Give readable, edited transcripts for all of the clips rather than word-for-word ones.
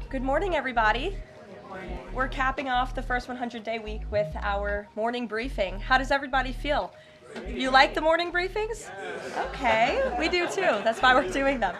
Good morning, everybody. We're capping off the first 100-day week with our morning briefing. How does everybody feel? You like the morning briefings? Okay, we do too. That's why we're doing them.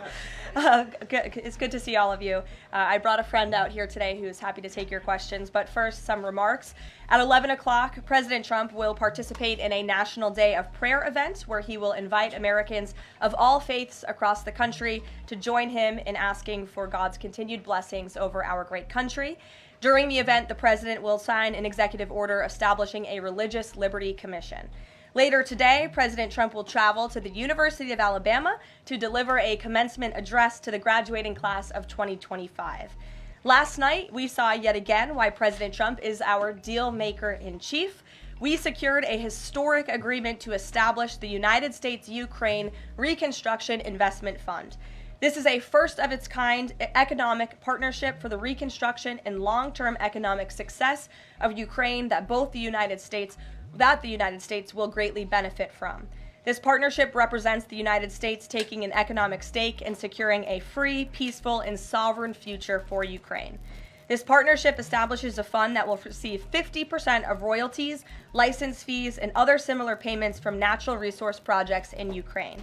It's good to see all of you. I brought a friend out here today who is happy to take your questions, but first, some remarks. At 11 o'clock, President Trump will participate in a National Day of Prayer event where he will invite Americans of all faiths across the country to join him in asking for God's continued blessings over our great country. During the event, the president will sign an executive order establishing a Religious Liberty Commission. Later today, President Trump will travel to the University of Alabama to deliver a commencement address to the graduating class of 2025. Last night, we saw yet again why President Trump is our deal maker in chief. We secured a historic agreement to establish the United States-Ukraine Reconstruction Investment Fund. This is a first of its kind economic partnership for the reconstruction and long-term economic success of Ukraine that the United States will greatly benefit from. This partnership represents the United States taking an economic stake in securing a free, peaceful, and sovereign future for Ukraine. This partnership establishes a fund that will receive 50% of royalties, license fees, and other similar payments from natural resource projects in Ukraine.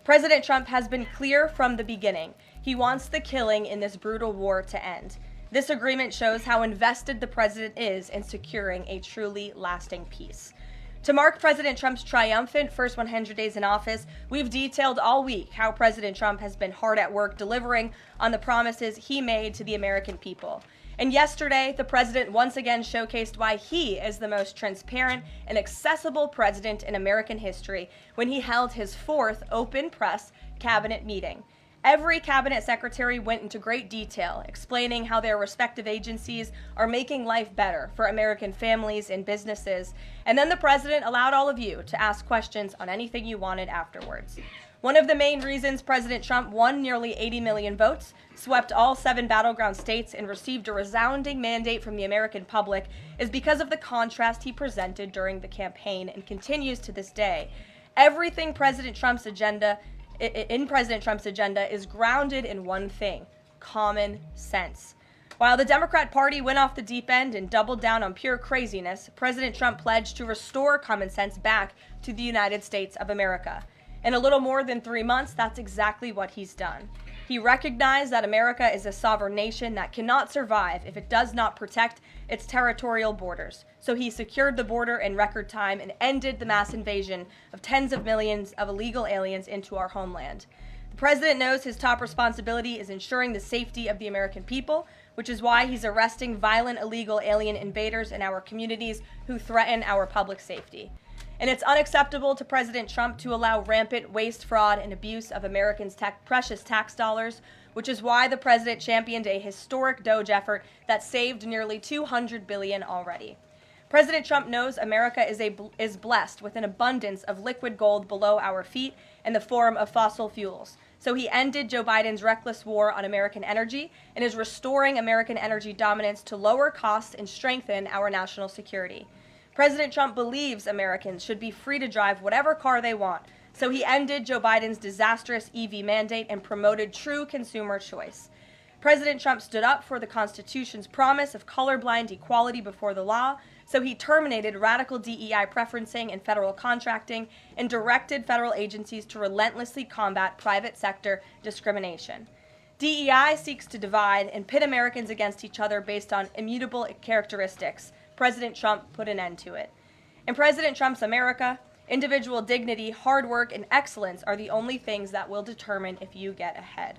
President Trump has been clear from the beginning. He wants the killing in this brutal war to end. This agreement shows how invested the president is in securing a truly lasting peace. To mark President Trump's triumphant first 100 days in office, we've detailed all week how President Trump has been hard at work delivering on the promises he made to the American people. And yesterday, the president once again showcased why he is the most transparent and accessible president in American history when he held his fourth open press cabinet meeting. Every cabinet secretary went into great detail, explaining how their respective agencies are making life better for American families and businesses. And then the president allowed all of you to ask questions on anything you wanted afterwards. One of the main reasons President Trump won nearly 80 million votes, swept all 7 battleground states, and received a resounding mandate from the American public is because of the contrast he presented during the campaign and continues to this day. Everything President Trump's agenda is grounded in one thing: common sense. While the Democrat Party went off the deep end and doubled down on pure craziness, President Trump pledged to restore common sense back to the United States of America. In a little more than 3 months, that's exactly what he's done. He recognized that America is a sovereign nation that cannot survive if it does not protect its territorial borders. So he secured the border in record time and ended the mass invasion of tens of millions of illegal aliens into our homeland. The president knows his top responsibility is ensuring the safety of the American people, which is why he's arresting violent illegal alien invaders in our communities who threaten our public safety. And it's unacceptable to President Trump to allow rampant waste, fraud, and abuse of Americans' precious tax dollars, which is why the president championed a historic DOGE effort that saved nearly $200 billion already. President Trump knows America is blessed with an abundance of liquid gold below our feet in the form of fossil fuels. So he ended Joe Biden's reckless war on American energy and is restoring American energy dominance to lower costs and strengthen our national security. President Trump believes Americans should be free to drive whatever car they want, so he ended Joe Biden's disastrous EV mandate and promoted true consumer choice. President Trump stood up for the Constitution's promise of colorblind equality before the law, so he terminated radical DEI preferencing and federal contracting and directed federal agencies to relentlessly combat private sector discrimination. DEI seeks to divide and pit Americans against each other based on immutable characteristics. President Trump put an end to it. In President Trump's America, individual dignity, hard work, and excellence are the only things that will determine if you get ahead.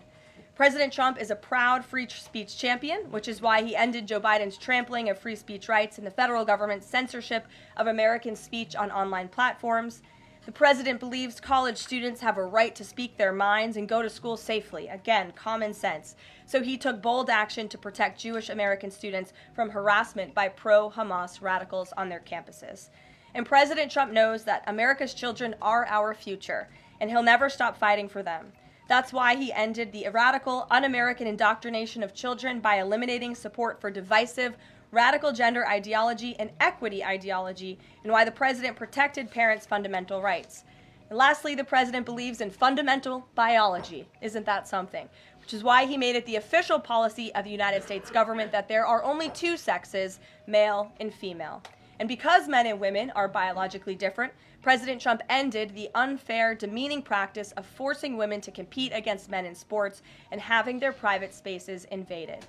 President Trump is a proud free speech champion, which is why he ended Joe Biden's trampling of free speech rights and the federal government's censorship of American speech on online platforms. The president believes college students have a right to speak their minds and go to school safely. Again, common sense. So he took bold action to protect Jewish American students from harassment by pro-Hamas radicals on their campuses. And President Trump knows that America's children are our future, and he'll never stop fighting for them. That's why he ended the radical, un-American indoctrination of children by eliminating support for divisive, radical gender ideology and equity ideology, and why the president protected parents' fundamental rights. And lastly, the president believes in fundamental biology. Isn't that something? Which is why he made it the official policy of the United States government that there are only two sexes, male and female. And because men and women are biologically different, President Trump ended the unfair, demeaning practice of forcing women to compete against men in sports and having their private spaces invaded.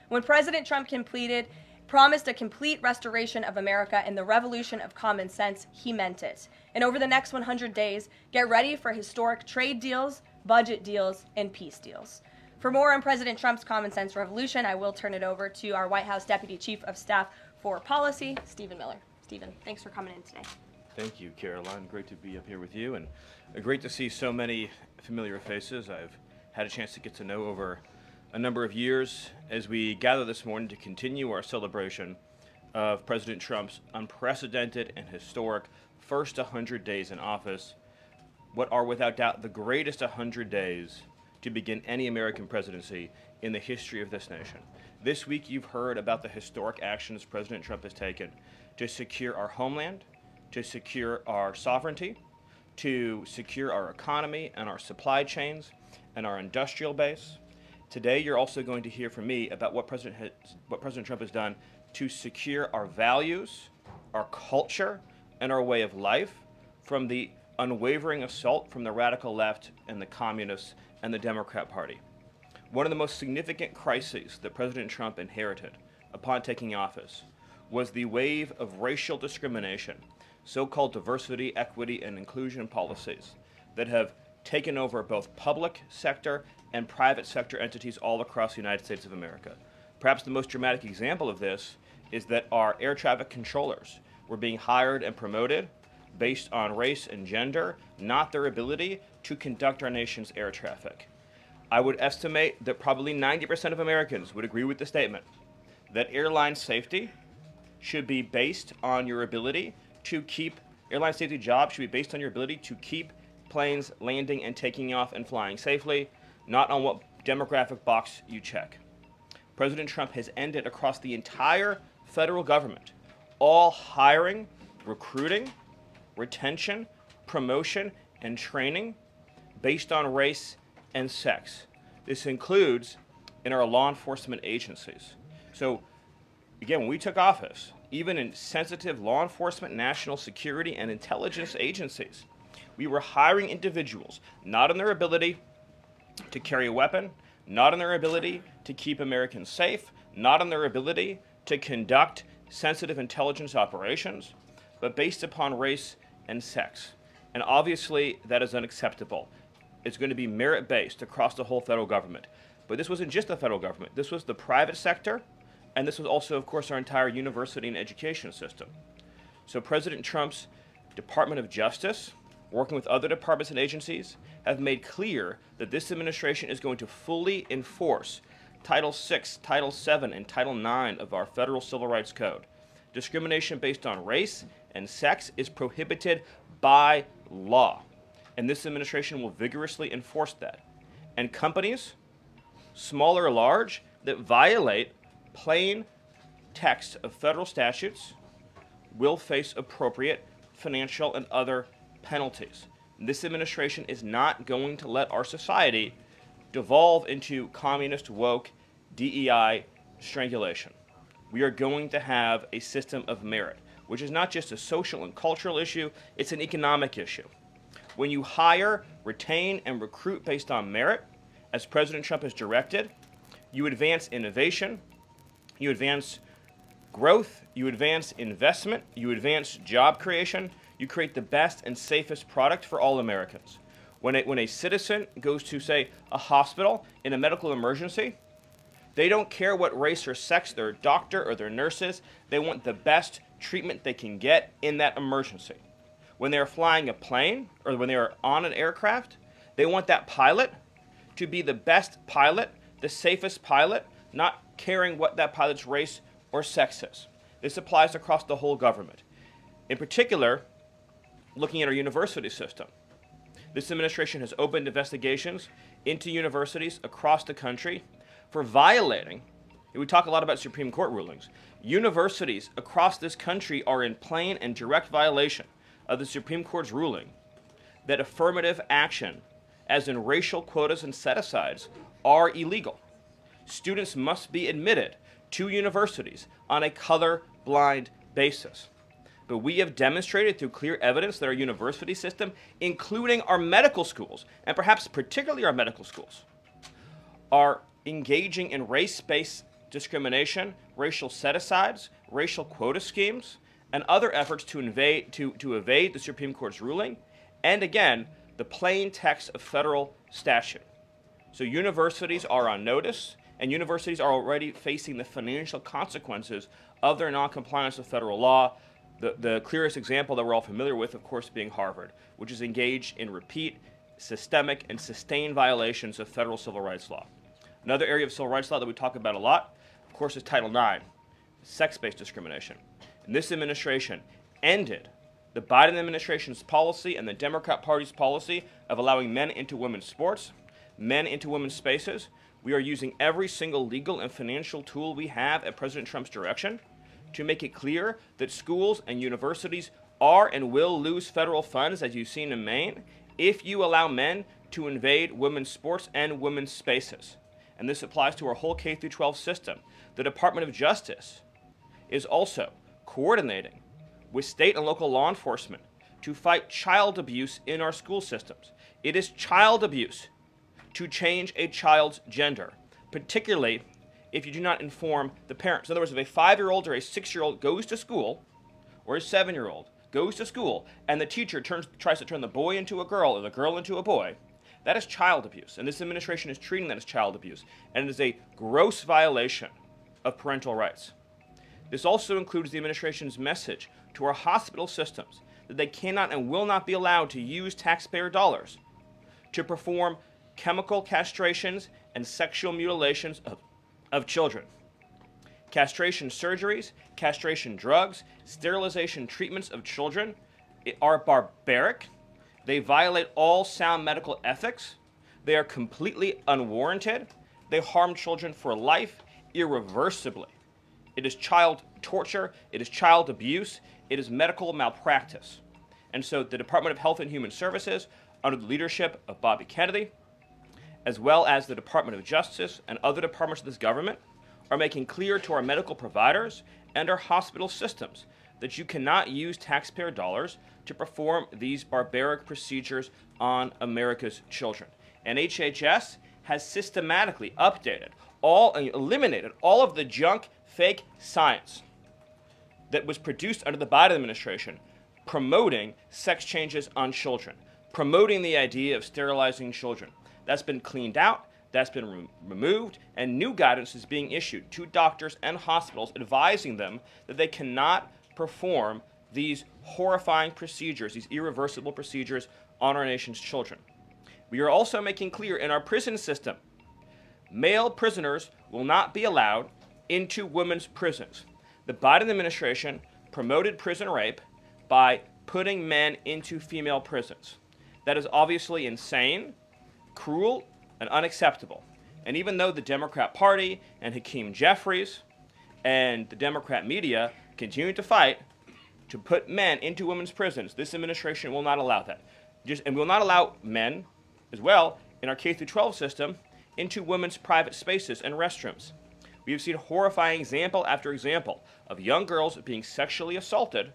When President Trump promised a complete restoration of America and the revolution of common sense, he meant it. And over the next 100 days, get ready for historic trade deals, budget deals, and peace deals. For more on President Trump's common sense revolution, I will turn it over to our White House Deputy Chief of Staff for Policy, Stephen Miller. Stephen, thanks for coming in today. Thank you, Karoline. Great to be up here with you, and great to see so many familiar faces I've had a chance to get to know over a number of years as we gather this morning to continue our celebration of President Trump's unprecedented and historic first 100 days in office, what are without doubt the greatest 100 days to begin any American presidency in the history of this nation. This week you've heard about the historic actions President Trump has taken to secure our homeland, to secure our sovereignty, to secure our economy and our supply chains and our industrial base. Today, you're also going to hear from me about what President Trump has done to secure our values, our culture, and our way of life from the unwavering assault from the radical left and the communists and the Democrat Party. One of the most significant crises that President Trump inherited upon taking office was the wave of racial discrimination, so-called diversity, equity, and inclusion policies that have taken over both public sector and private sector entities all across the United States of America. Perhaps the most dramatic example of this is that our air traffic controllers were being hired and promoted based on race and gender, not their ability to conduct our nation's air traffic. I would estimate that probably 90% of Americans would agree with the statement that airline safety should be based on your ability to keep, airline safety jobs should be based on your ability to keep planes landing and taking off and flying safely, not on what demographic box you check. President Trump has ended across the entire federal government all hiring, recruiting, retention, promotion, and training based on race and sex. This includes in our law enforcement agencies. So again, when we took office, even in sensitive law enforcement, national security, and intelligence agencies, we were hiring individuals not on their ability to carry a weapon, not on their ability to keep Americans safe, not on their ability to conduct sensitive intelligence operations, but based upon race and sex. And obviously, that is unacceptable. It's going to be merit-based across the whole federal government. But this wasn't just the federal government. This was the private sector, and this was also, of course, our entire university and education system. So President Trump's Department of Justice, working with other departments and agencies, have made clear that this administration is going to fully enforce Title VI, Title VII, and Title IX of our Federal Civil Rights Code. Discrimination based on race and sex is prohibited by law, and this administration will vigorously enforce that. And companies, small or large, that violate plain text of federal statutes will face appropriate financial and other penalties. This administration is not going to let our society devolve into communist, woke, DEI strangulation. We are going to have a system of merit, which is not just a social and cultural issue, it's an economic issue. When you hire, retain, and recruit based on merit, as President Trump has directed, you advance innovation, you advance growth, you advance investment, you advance job creation, you create the best and safest product for all Americans. When a citizen goes to, say, a hospital in a medical emergency, they don't care what race or sex their doctor or their nurse is. They want the best treatment they can get in that emergency. When they're flying a plane or when they're on an aircraft, they want that pilot to be the best pilot, the safest pilot, not caring what that pilot's race or sex is. This applies across the whole government. In particular, looking at our university system, this administration has opened investigations into universities across the country for violating, we talk a lot about Supreme Court rulings, universities across this country are in plain and direct violation of the Supreme Court's ruling that affirmative action, as in racial quotas and set-asides, are illegal. Students must be admitted to universities on a color-blind basis. But we have demonstrated through clear evidence that our university system, including our medical schools, and perhaps particularly our medical schools, are engaging in race-based discrimination, racial set-asides, racial quota schemes, and other efforts to evade the Supreme Court's ruling, and again, the plain text of federal statute. So universities are on notice, and universities are already facing the financial consequences of their noncompliance with federal law. The clearest example that we're all familiar with, of course, being Harvard, which is engaged in repeat, systemic, and sustained violations of federal civil rights law. Another area of civil rights law that we talk about a lot, of course, is Title IX, sex-based discrimination. And this administration ended the Biden administration's policy and the Democrat Party's policy of allowing men into women's sports, men into women's spaces. We are using every single legal and financial tool we have at President Trump's direction to make it clear that schools and universities are and will lose federal funds, as you've seen in Maine, if you allow men to invade women's sports and women's spaces. And this applies to our whole K-12 system. The Department of Justice is also coordinating with state and local law enforcement to fight child abuse in our school systems. It is child abuse to change a child's gender, particularly if you do not inform the parents. In other words, if a 5-year-old or a 6-year-old goes to school, or a 7-year-old goes to school, and the teacher tries to turn the boy into a girl or the girl into a boy, that is child abuse. And this administration is treating that as child abuse. And it is a gross violation of parental rights. This also includes the administration's message to our hospital systems that they cannot and will not be allowed to use taxpayer dollars to perform chemical castrations and sexual mutilations of children. Castration surgeries, castration drugs, sterilization treatments of children are barbaric. They violate all sound medical ethics. They are completely unwarranted. They harm children for life, irreversibly. It is child torture. It is child abuse. It is medical malpractice. And so the Department of Health and Human Services, under the leadership of Bobby Kennedy, as well as the Department of Justice and other departments of this government, are making clear to our medical providers and our hospital systems that you cannot use taxpayer dollars to perform these barbaric procedures on America's children. And HHS has systematically updated and eliminated all of the junk, fake science that was produced under the Biden administration promoting sex changes on children, promoting the idea of sterilizing children. That's been cleaned out, that's been removed, and new guidance is being issued to doctors and hospitals advising them that they cannot perform these horrifying procedures, these irreversible procedures on our nation's children. We are also making clear in our prison system, male prisoners will not be allowed into women's prisons. The Biden administration promoted prison rape by putting men into female prisons. That is obviously insane, cruel, and unacceptable. And even though the Democrat Party and Hakeem Jeffries and the Democrat media continue to fight to put men into women's prisons, this administration will not allow that. And will not allow men, as well, in our K-12 system, into women's private spaces and restrooms. We have seen horrifying example after example of young girls being sexually assaulted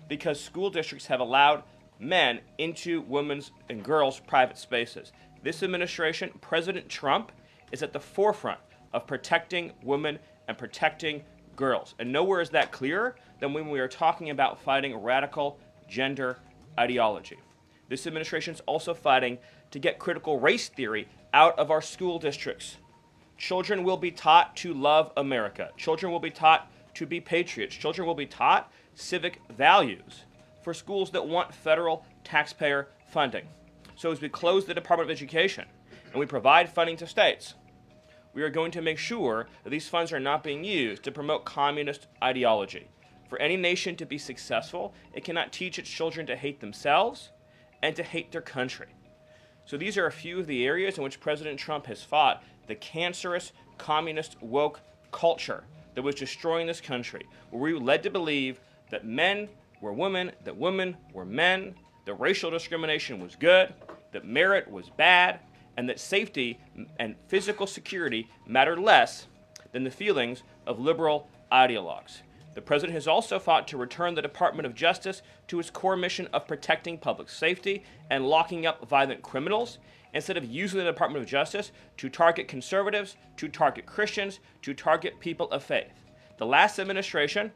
because school districts have allowed men into women's and girls' private spaces. This administration, President Trump, is at the forefront of protecting women and protecting girls. And nowhere is that clearer than when we are talking about fighting radical gender ideology. This administration is also fighting to get critical race theory out of our school districts. Children will be taught to love America. Children will be taught to be patriots. Children will be taught civic values for schools that want federal taxpayer funding. So as we close the Department of Education and we provide funding to states, we are going to make sure that these funds are not being used to promote communist ideology. For any nation to be successful, it cannot teach its children to hate themselves and to hate their country. So these are a few of the areas in which President Trump has fought the cancerous communist woke culture that was destroying this country, where we were led to believe that men were women, that women were men, that racial discrimination was good, that merit was bad, and that safety and physical security mattered less than the feelings of liberal ideologues. The president has also fought to return the Department of Justice to its core mission of protecting public safety and locking up violent criminals, instead of using the Department of Justice to target conservatives, to target Christians, to target people of faith. The last administration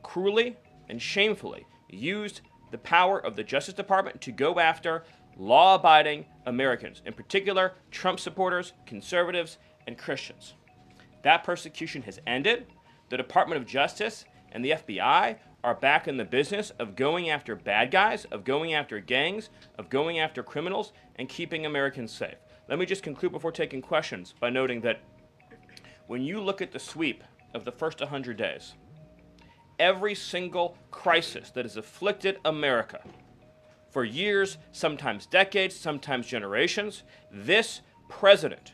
cruelly and shamefully used the power of the Justice Department to go after law-abiding Americans, in particular Trump supporters, conservatives, and Christians. That persecution has ended. The Department of Justice and the FBI are back in the business of going after bad guys, of going after gangs, of going after criminals, and keeping Americans safe. Let me just conclude before taking questions by noting that when you look at the sweep of the first 100 days, every single crisis that has afflicted America for years, sometimes decades, sometimes generations, this president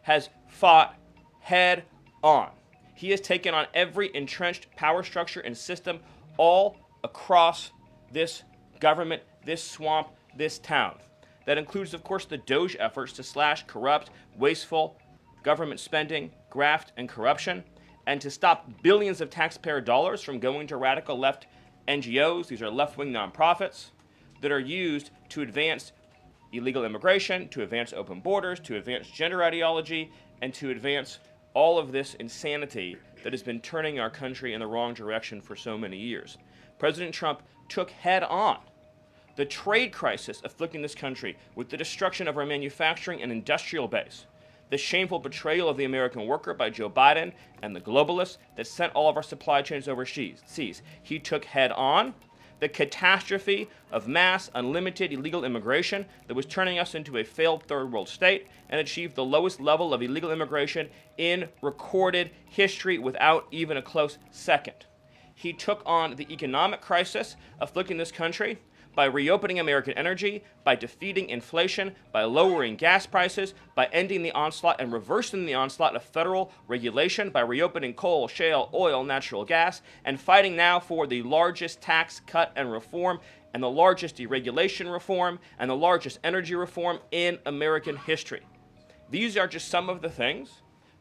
has fought head on. He has taken on every entrenched power structure and system all across this government, this swamp, this town. That includes, of course, the Doge efforts to slash corrupt, wasteful government spending, graft, and corruption, and to stop billions of taxpayer dollars from going to radical left NGOs. These are left-wing nonprofits that are used to advance illegal immigration, to advance open borders, to advance gender ideology, and to advance all of this insanity that has been turning our country in the wrong direction for so many years. President Trump took head on the trade crisis afflicting this country with the destruction of our manufacturing and industrial base, the shameful betrayal of the American worker by Joe Biden and the globalists that sent all of our supply chains overseas. He took head on the catastrophe of mass, unlimited illegal immigration that was turning us into a failed third world state, and achieved the lowest level of illegal immigration in recorded history without even a close second. He took on the economic crisis afflicting this country by reopening American energy, by defeating inflation, by lowering gas prices, by ending the onslaught and reversing the onslaught of federal regulation, by reopening coal, shale, oil, natural gas, and fighting now for the largest tax cut and reform, and the largest deregulation reform, and the largest energy reform in American history. These are just some of the things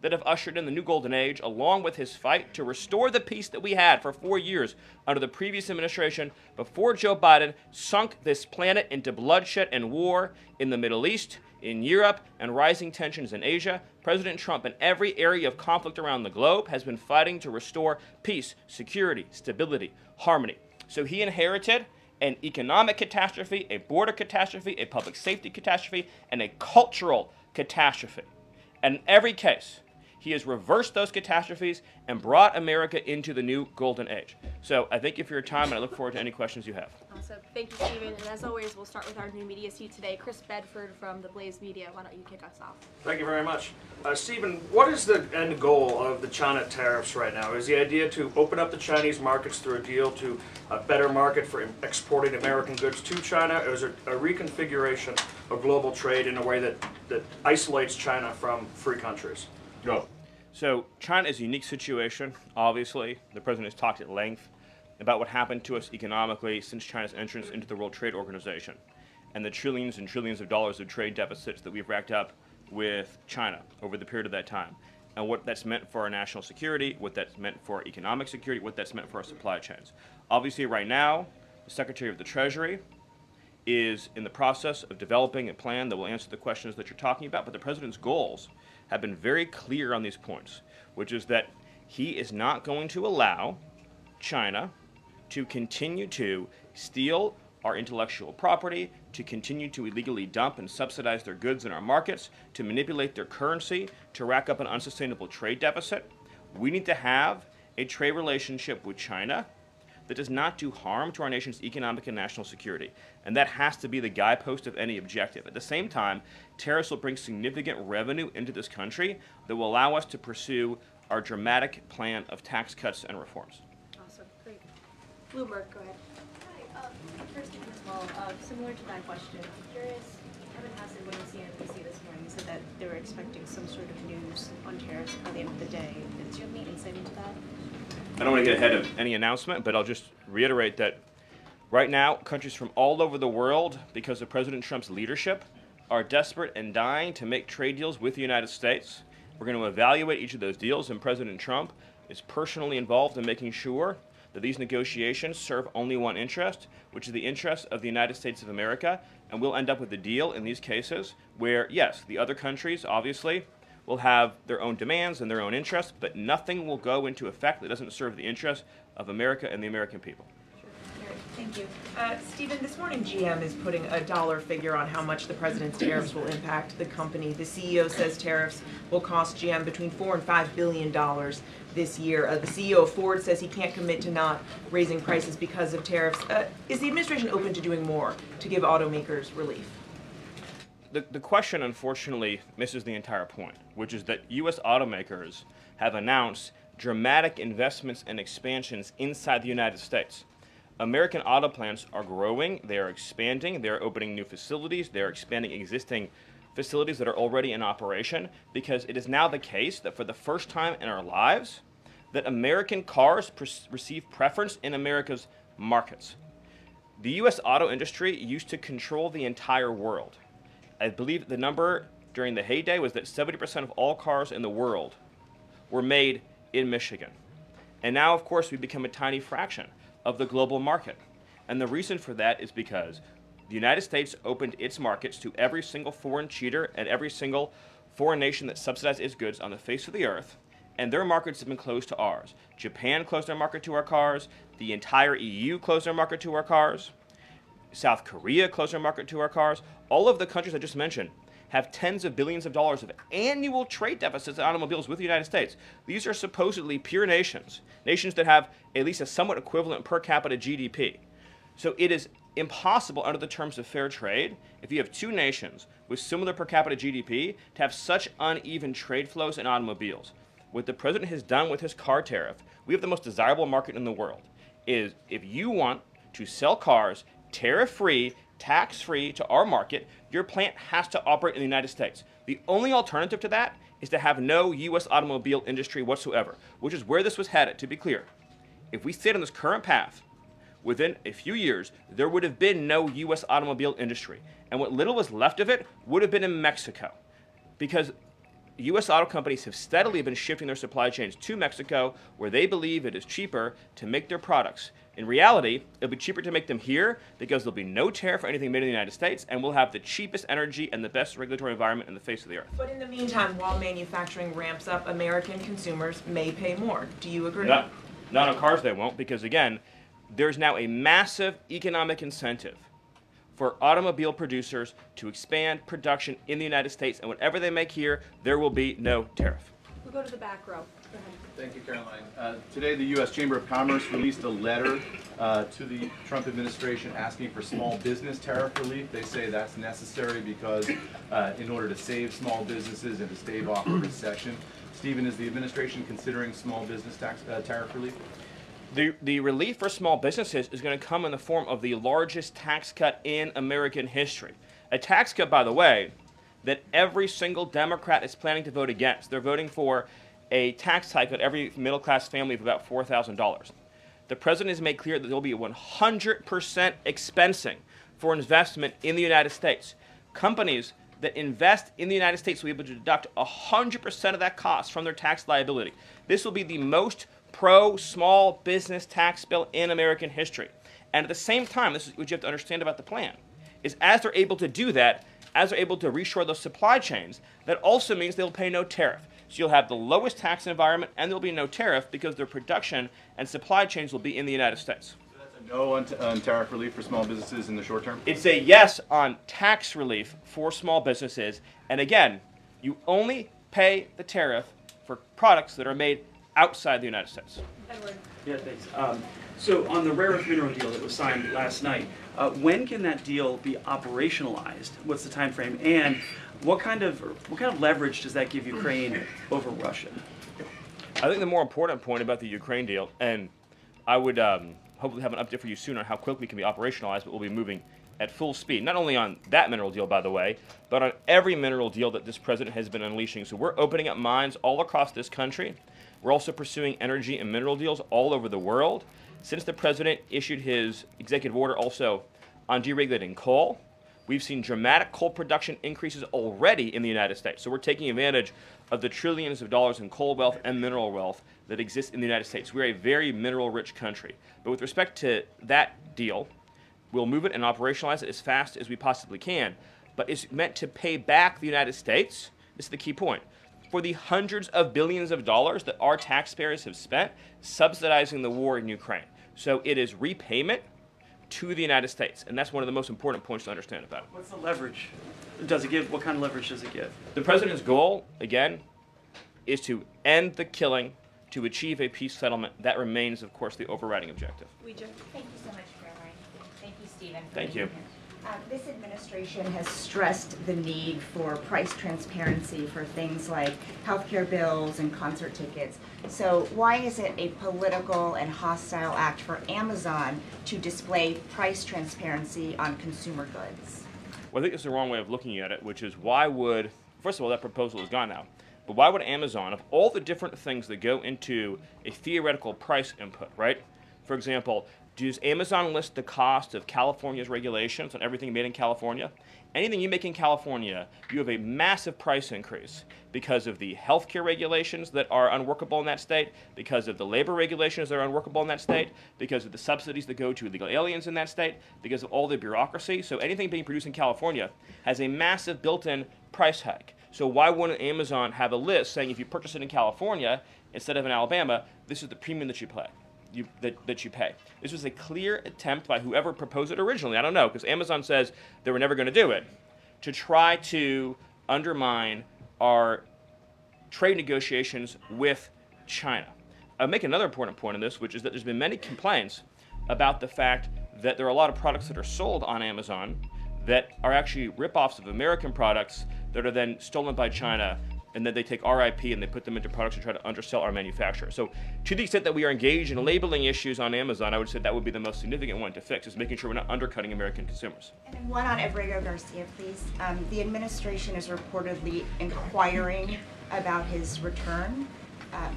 that have ushered in the new golden age, along with his fight to restore the peace that we had for 4 years under the previous administration before Joe Biden sunk this planet into bloodshed and war in the Middle East, in Europe, and rising tensions in Asia. President Trump, in every area of conflict around the globe, has been fighting to restore peace, security, stability, harmony. So he inherited an economic catastrophe, a border catastrophe, a public safety catastrophe, and a cultural catastrophe. And in every case, he has reversed those catastrophes and brought America into the new golden age. So I thank you for your time, and I look forward to any questions you have. Awesome. Thank you, Stephen. And as always, we'll start with our new media seat today. Chris Bedford from the Blaze Media. Why don't you kick us off? Thank you very much. Stephen, what is the end goal of the China tariffs right now? Is the idea to open up the Chinese markets through a deal to a better market for exporting American goods to China, or is it a reconfiguration of global trade in a way that isolates China from free countries? Go. So China is a unique situation, obviously. The president has talked at length about what happened to us economically since China's entrance into the World Trade Organization and the trillions and trillions of dollars of trade deficits that we've racked up with China over the period of that time, and what that's meant for our national security, what that's meant for economic security, what that's meant for our supply chains. Obviously, right now, the Secretary of the Treasury is in the process of developing a plan that will answer the questions that you're talking about, but the president's goals have been very clear on these points, which is that he is not going to allow China to continue to steal our intellectual property, to continue to illegally dump and subsidize their goods in our markets, to manipulate their currency, to rack up an unsustainable trade deficit. We need to have a trade relationship with China that does not do harm to our nation's economic and national security. And that has to be the guidepost of any objective. At the same time, tariffs will bring significant revenue into this country that will allow us to pursue our dramatic plan of tax cuts and reforms. Awesome. Great. Bloomberg, go ahead. Hi. First thing as well, similar to that question, I'm curious, Kevin Hassett, when on CNBC this morning, said that they were expecting some sort of news on tariffs by the end of the day. Do you have any insight into that? I don't want to get ahead of any announcement, but I'll just reiterate that Right now, countries from all over the world, because of President Trump's leadership, are desperate and dying to make trade deals with the United States. We're going to evaluate each of those deals, and President Trump is personally involved in making sure that these negotiations serve only one interest, which is the interest of the United States of America, and we'll end up with a deal in these cases where, yes, the other countries, obviously, will have their own demands and their own interests, but nothing will go into effect that doesn't serve the interests of America and the American people. Thank you. Stephen, this morning GM is putting a dollar figure on how much the president's tariffs will impact the company. The CEO says tariffs will cost GM between $4 and $5 billion this year. The CEO of Ford says he can't commit to not raising prices because of tariffs. Is the administration open to doing more to give automakers relief? The question, unfortunately, misses the entire point, which is that U.S. automakers have announced dramatic investments and expansions inside the United States. American auto plants are growing, they are expanding, they are opening new facilities, they are expanding existing facilities that are already in operation, because it is now the case that for the first time in our lives, that American cars receive preference in America's markets. The U.S. auto industry used to control the entire world. I believe the number during the heyday was that 70% of all cars in the world were made in Michigan. And now, of course, we've become a tiny fraction of the global market. And the reason for that is because the United States opened its markets to every single foreign cheater and every single foreign nation that subsidized its goods on the face of the earth, and their markets have been closed to ours. Japan closed their market to our cars, the entire EU closed their market to our cars, South Korea closed their market to our cars. All of the countries I just mentioned have tens of billions of dollars of annual trade deficits in automobiles with the United States. These are supposedly pure nations, nations that have at least a somewhat equivalent per capita GDP. So it is impossible under the terms of fair trade, if you have two nations with similar per capita GDP, to have such uneven trade flows in automobiles. What the president has done with his car tariff, we have the most desirable market in the world, is if you want to sell cars tariff-free, tax-free to our market, your plant has to operate in the United States. The only alternative to that is to have no U.S. automobile industry whatsoever, which is where this was headed, to be clear. If we stayed on this current path, within a few years, there would have been no U.S. automobile industry. And what little was left of it would have been in Mexico. Because U.S. auto companies have steadily been shifting their supply chains to Mexico, where they believe it is cheaper to make their products. In reality, it'll be cheaper to make them here because there'll be no tariff for anything made in the United States, and we'll have the cheapest energy and the best regulatory environment on the face of the earth. But in the meantime, while manufacturing ramps up, American consumers may pay more. Do you agree? Not on cars they won't, because again, there's now a massive economic incentive for automobile producers to expand production in the United States, and whatever they make here, there will be no tariff. We'll go to the back row. Go ahead. Thank you, Karoline. Today, the U.S. Chamber of Commerce released a letter to the Trump administration asking for small business tariff relief. They say that's necessary because in order to save small businesses and to stave off a recession. Stephen, is the administration considering small business tariff relief? The relief for small businesses is going to come in the form of the largest tax cut in American history. A tax cut, by the way, that every single Democrat is planning to vote against. They're voting for a tax hike on every middle-class family of about $4,000. The president has made clear that there will be 100% expensing for investment in the United States. Companies that invest in the United States will be able to deduct 100% of that cost from their tax liability. This will be the most pro-small business tax bill in American history. And at the same time, this is what you have to understand about the plan, is as they're able to do that, as they're able to reshore those supply chains, that also means they'll pay no tariff. So you'll have the lowest tax environment and there'll be no tariff because their production and supply chains will be in the United States. So that's a no on tariff relief for small businesses in the short term? It's a yes on tax relief for small businesses. And again, you only pay the tariff for products that are made outside the United States. Edward. Yeah, thanks. So on the rare earth mineral deal that was signed last night, when can that deal be operationalized? What's the time frame? And what kind of leverage does that give Ukraine over Russia? I think the more important point about the Ukraine deal, and I would hopefully have an update for you soon on how quickly it can be operationalized, but we'll be moving at full speed, not only on that mineral deal, by the way, but on every mineral deal that this president has been unleashing. So we're opening up mines all across this country. We're also pursuing energy and mineral deals all over the world. Since the president issued his executive order also on deregulating coal, we've seen dramatic coal production increases already in the United States. So we're taking advantage of the trillions of dollars in coal wealth and mineral wealth that exists in the United States. We're a very mineral-rich country. But with respect to that deal, we'll move it and operationalize it as fast as we possibly can. But it's meant to pay back the United States, this is the key point, for the hundreds of billions of dollars that our taxpayers have spent subsidizing the war in Ukraine. So it is repayment to the United States, and that's one of the most important points to understand about it. What's the leverage? Does it give? What kind of leverage does it give? The president's goal, again, is to end the killing, to achieve a peace settlement. That remains, of course, the overriding objective. We do. Thank you so much, Caroline. Thank you, Stephen. for Thank being you. here. This administration has stressed the need for price transparency for things like healthcare bills and concert tickets. So why is it a political and hostile act for Amazon to display price transparency on consumer goods? Well, I think it's the wrong way of looking at it, which is why would, first of all, that proposal is gone now, but why would Amazon, of all the different things that go into a theoretical price input, right? For example, does Amazon list the cost of California's regulations on everything made in California? Anything you make in California, you have a massive price increase because of the healthcare regulations that are unworkable in that state, because of the labor regulations that are unworkable in that state, because of the subsidies that go to illegal aliens in that state, because of all the bureaucracy. So anything being produced in California has a massive built-in price hike. So why wouldn't Amazon have a list saying if you purchase it in California instead of in Alabama, this is the premium that you pay? That you pay. This was a clear attempt by whoever proposed it originally, I don't know, because Amazon says they were never going to do it, to try to undermine our trade negotiations with China. I'll make another important point in this, which is that there's been many complaints about the fact that there are a lot of products that are sold on Amazon that are actually rip-offs of American products that are then stolen by China, and then they take our IP and they put them into products to try to undersell our manufacturer. So to the extent that we are engaged in labeling issues on Amazon, I would say that would be the most significant one to fix, is making sure we're not undercutting American consumers. And then one on Abrego Garcia, please. The administration is reportedly inquiring about his return.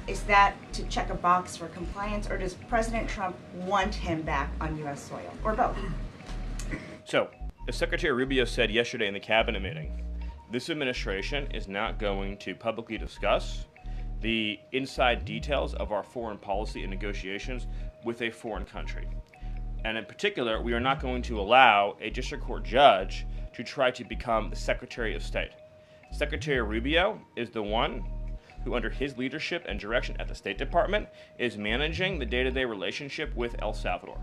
Is that to check a box for compliance, or does President Trump want him back on U.S. soil, or both? So, as Secretary Rubio said yesterday in the cabinet meeting, this administration is not going to publicly discuss the inside details of our foreign policy and negotiations with a foreign country. And in particular, we are not going to allow a district court judge to try to become the Secretary of State. Secretary Rubio is the one who, under his leadership and direction at the State Department, is managing the day-to-day relationship with El Salvador.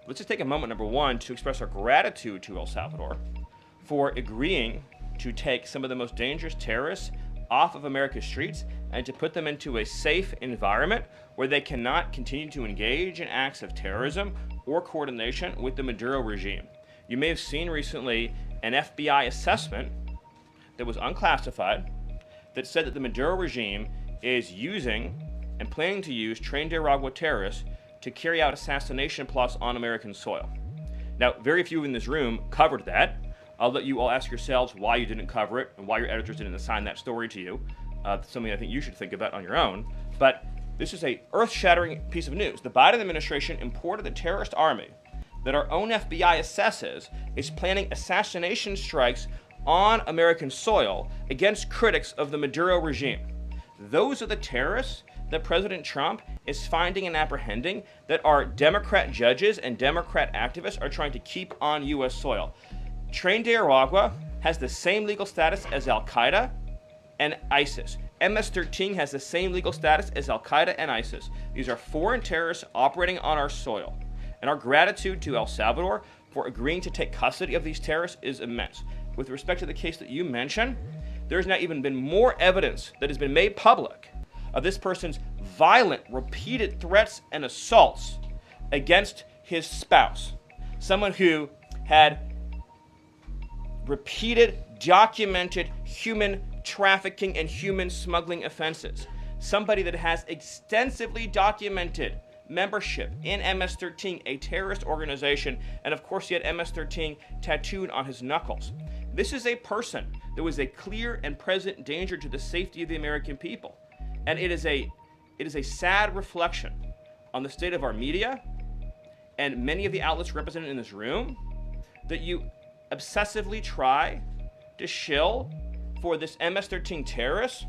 Let's just take a moment, number one, to express our gratitude to El Salvador for agreeing to take some of the most dangerous terrorists off of America's streets and to put them into a safe environment where they cannot continue to engage in acts of terrorism or coordination with the Maduro regime. You may have seen recently an FBI assessment that was unclassified that said that the Maduro regime is using and planning to use trained Nicaragua terrorists to carry out assassination plots on American soil. Now, very few in this room covered that. I'll let you all ask yourselves why you didn't cover it and why your editors didn't assign that story to you. Something I think you should think about on your own. But this is a earth-shattering piece of news. The Biden administration imported the terrorist army that our own FBI assesses is planning assassination strikes on American soil against critics of the Maduro regime. Those are the terrorists that President Trump is finding and apprehending that our Democrat judges and Democrat activists are trying to keep on U.S. soil. Trained Nicaragua has the same legal status as Al-Qaeda and ISIS. MS-13 has the same legal status as Al-Qaeda and ISIS. These are foreign terrorists operating on our soil. And our gratitude to El Salvador for agreeing to take custody of these terrorists is immense. With respect to the case that you mentioned, there's now even been more evidence that has been made public of this person's violent, repeated threats and assaults against his spouse. Someone who had repeated, documented human trafficking and human smuggling offenses. Somebody that has extensively documented membership in MS-13, a terrorist organization, and of course he had MS-13 tattooed on his knuckles. This is a person that was a clear and present danger to the safety of the American people. And it is a sad reflection on the state of our media and many of the outlets represented in this room, that you obsessively try to shill for this MS-13 terrorist,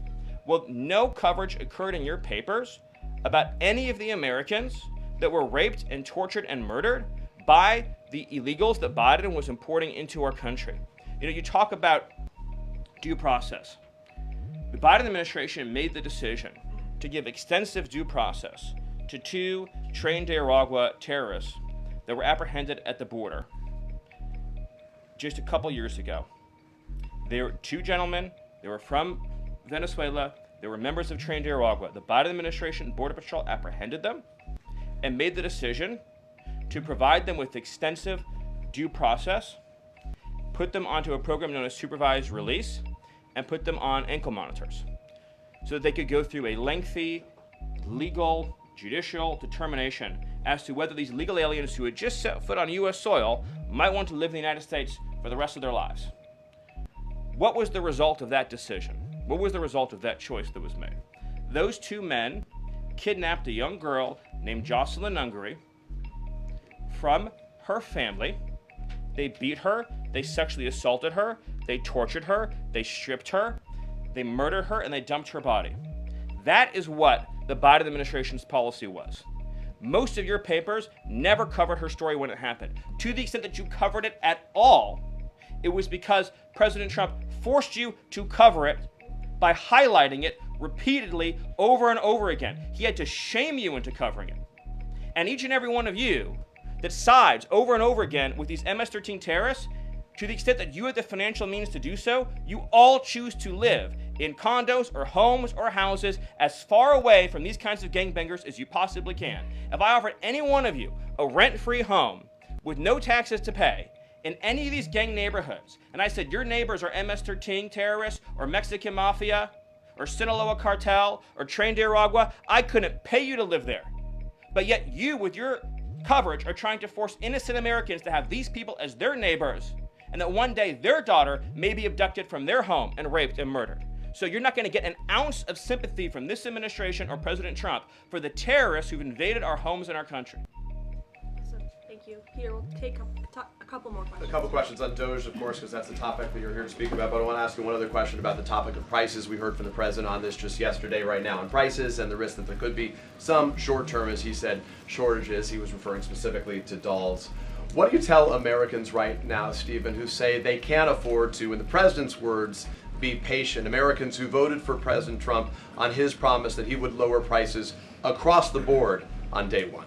well, no coverage occurred in your papers about any of the Americans that were raped and tortured and murdered by the illegals that Biden was importing into our country. You know, you talk about due process. The Biden administration made the decision to give extensive due process to 2 trained Nicaragua terrorists that were apprehended at the border just a couple years ago. They were 2 gentlemen. They were from Venezuela. They were members of trained Nicaragua. The Biden administration Border Patrol apprehended them and made the decision to provide them with extensive due process, put them onto a program known as supervised release, and put them on ankle monitors so that they could go through a lengthy legal judicial determination as to whether these legal aliens who had just set foot on U.S. soil might want to live in the United States for the rest of their lives. What was the result of that decision? What was the result of that choice that was made? Those 2 men kidnapped a young girl named Jocelyn Ungary from her family. They beat her, they sexually assaulted her, they tortured her, they stripped her, they murdered her, and they dumped her body. That is what the Biden administration's policy was. Most of your papers never covered her story when it happened. To the extent that you covered it at all, it was because President Trump forced you to cover it by highlighting it repeatedly over and over again. He had to shame you into covering it. And each and every one of you that sides over and over again with these MS-13 terrorists, to the extent that you have the financial means to do so, you all choose to live in condos or homes or houses as far away from these kinds of gangbangers as you possibly can. If I offered any one of you a rent-free home with no taxes to pay in any of these gang neighborhoods, and I said your neighbors are MS-13 terrorists or Mexican mafia or Sinaloa cartel or trained Nicaragua, I couldn't pay you to live there. But yet you, with your coverage, are trying to force innocent Americans to have these people as their neighbors, and that one day their daughter may be abducted from their home and raped and murdered. So you're not going to get an ounce of sympathy from this administration or President Trump for the terrorists who've invaded our homes and our country. So, thank you. Peter, we'll take a couple more questions. A couple questions on DOGE, of course, because that's the topic that you're here to speak about. But I want to ask you one other question about the topic of prices. We heard from the president on this just yesterday, right now, on prices and the risk that there could be some short-term, as he said, shortages. He was referring specifically to dolls. What do you tell Americans right now, Stephen, who say they can't afford to, in the president's words, be patient? Americans who voted for President Trump on his promise that he would lower prices across the board on day 1.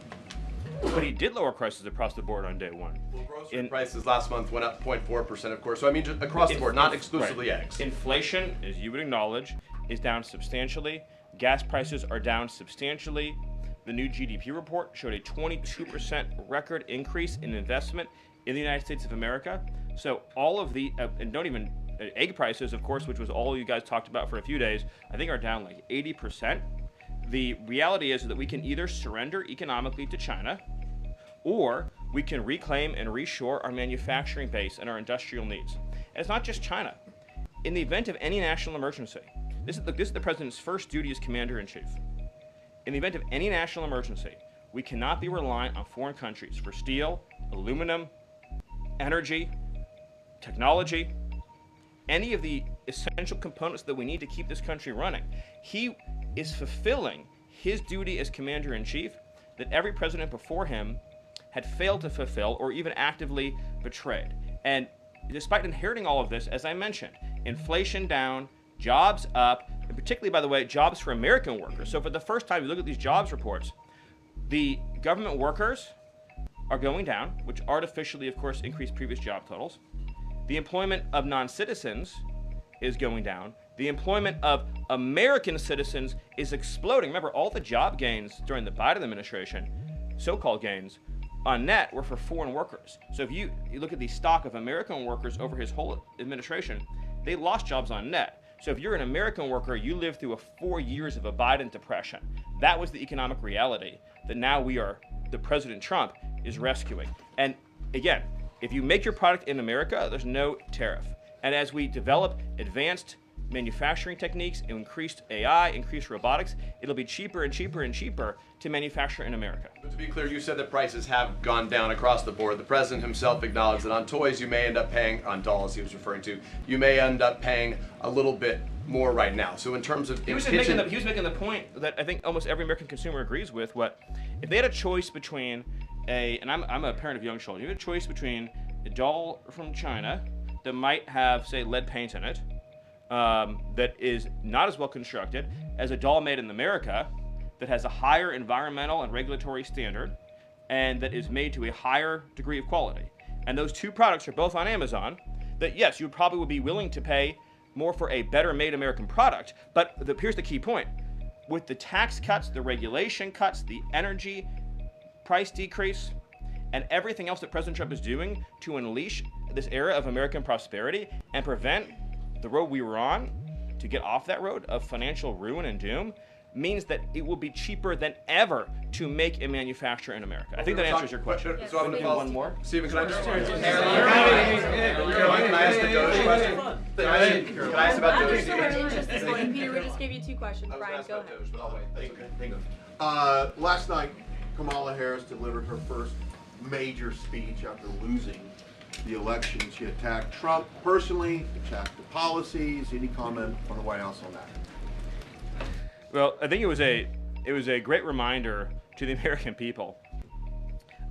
But he did lower prices across the board on day 1. Well, grocery prices last month went up 0.4%, of course. So I mean, just across the board, not exclusively right. eggs. Inflation, as you would acknowledge, is down substantially. Gas prices are down substantially. The new GDP report showed a 22% record increase in investment in the United States of America. So all of the, and don't even, egg prices, of course, which was all you guys talked about for a few days, I think are down like 80%. The reality is that we can either surrender economically to China, or we can reclaim and reshore our manufacturing base and our industrial needs. And it's not just China. In the event of any national emergency, this is the president's first duty as commander-in-chief. In the event of any national emergency, we cannot be reliant on foreign countries for steel, aluminum, energy, technology, any of the essential components that we need to keep this country running. He is fulfilling his duty as commander-in-chief that every president before him had failed to fulfill or even actively betrayed. And despite inheriting all of this, as I mentioned, inflation down, jobs up, and particularly, by the way, jobs for American workers. So for the first time, you look at these jobs reports, the government workers are going down, which artificially, of course, increased previous job totals. The employment of non-citizens is going down. The employment of American citizens is exploding. Remember, all the job gains during the Biden administration, so-called gains, on net were for foreign workers. So if you look at the stock of American workers over his whole administration, they lost jobs on net. So if you're an American worker, you lived through 4 years of a Biden depression. That was the economic reality that now the President Trump is rescuing. And again, if you make your product in America, there's no tariff. And as we develop advanced manufacturing techniques, increased AI, increased robotics, it'll be cheaper and cheaper and cheaper to manufacture in America. But to be clear, you said that prices have gone down across the board. The president himself acknowledged that on toys you may end up paying, on dolls he was referring to, you may end up paying a little bit more right now. So in terms of he was making the point that I think almost every American consumer agrees with. If they had a choice between and I'm a parent of young children, you had a choice between a doll from China that might have, say, lead paint in it, that is not as well constructed as a doll made in America that has a higher environmental and regulatory standard and that is made to a higher degree of quality. And those two products are both on Amazon, that yes, you probably would be willing to pay more for a better made American product, but here's the key point. With the tax cuts, the regulation cuts, the energy price decrease, and everything else that President Trump is doing to unleash this era of American prosperity and prevent the road we were on to get off that road of financial ruin and doom, means that it will be cheaper than ever to make and manufacture in America. I think that answers your question. So I'm going to follow one more. Stephen, can I just... Caroline, can I ask the Doge question? Can I ask about Doge? Peter, we just gave you 2 questions. Brian, go ahead. Last night, Kamala Harris delivered her first major speech after losing the election. She attacked Trump personally, attacked the policies. Any comment from the White House on that? Well, I think it was a great reminder to the American people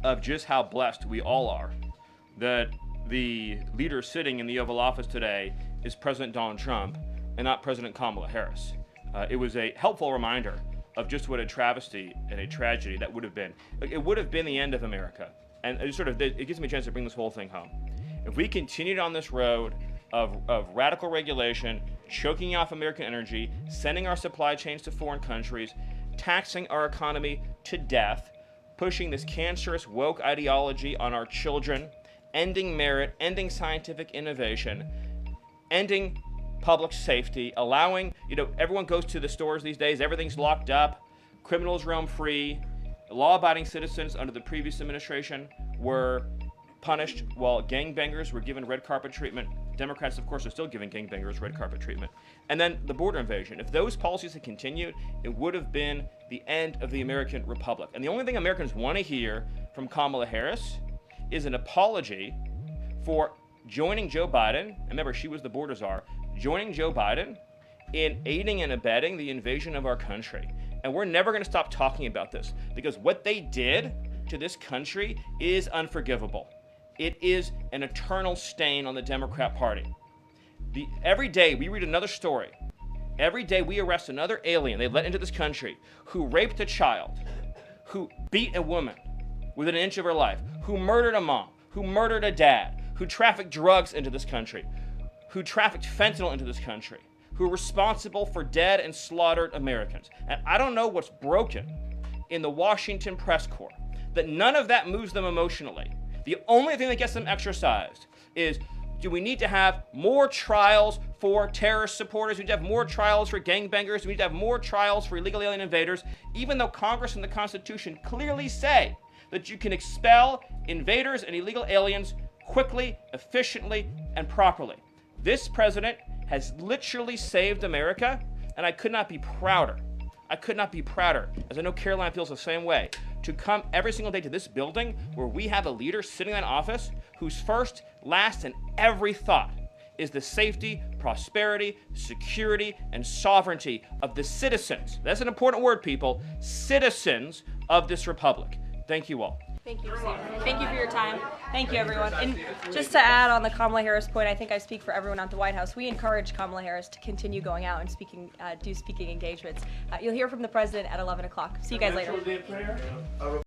of just how blessed we all are that the leader sitting in the Oval Office today is President Donald Trump and not President Kamala Harris. It was a helpful reminder of just what a travesty and a tragedy that would have been. It would have been the end of America. And it gives me a chance to bring this whole thing home. If we continued on this road of radical regulation, choking off American energy, sending our supply chains to foreign countries, taxing our economy to death, pushing this cancerous woke ideology on our children, ending merit, ending scientific innovation, ending public safety, allowing, everyone goes to the stores these days, everything's locked up, criminals roam free, law-abiding citizens under the previous administration were punished while gangbangers were given red carpet treatment. Democrats, of course, are still giving gangbangers red carpet treatment. And then the border invasion. If those policies had continued, it would have been the end of the American Republic. And the only thing Americans want to hear from Kamala Harris is an apology for joining Joe Biden, and remember, she was the border czar, joining Joe Biden in aiding and abetting the invasion of our country. And we're never going to stop talking about this, because what they did to this country is unforgivable. It is an eternal stain on the Democrat Party. Every day we read another story. Every day we arrest another alien they let into this country who raped a child, who beat a woman within an inch of her life, who murdered a mom, who murdered a dad, who trafficked drugs into this country, who trafficked fentanyl into this country, who are responsible for dead and slaughtered Americans. And I don't know what's broken in the Washington press corps, that none of that moves them emotionally. The only thing that gets them exercised is, do we need to have more trials for terrorist supporters? Do we need to have more trials for gangbangers? Do we need to have more trials for illegal alien invaders? Even though Congress and the Constitution clearly say that you can expel invaders and illegal aliens quickly, efficiently, and properly. This president has literally saved America, and I could not be prouder. As I know Karoline feels the same way, to come every single day to this building where we have a leader sitting in office whose first, last, and every thought is the safety, prosperity, security, and sovereignty of the citizens. That's an important word, people. Citizens of this republic. Thank you all. Thank you, Stephen. Thank you for your time. Thank you, everyone. And just to add on the Kamala Harris point, I think I speak for everyone at the White House. We encourage Kamala Harris to continue going out and do speaking engagements. You'll hear from the president at 11 o'clock. See you guys later.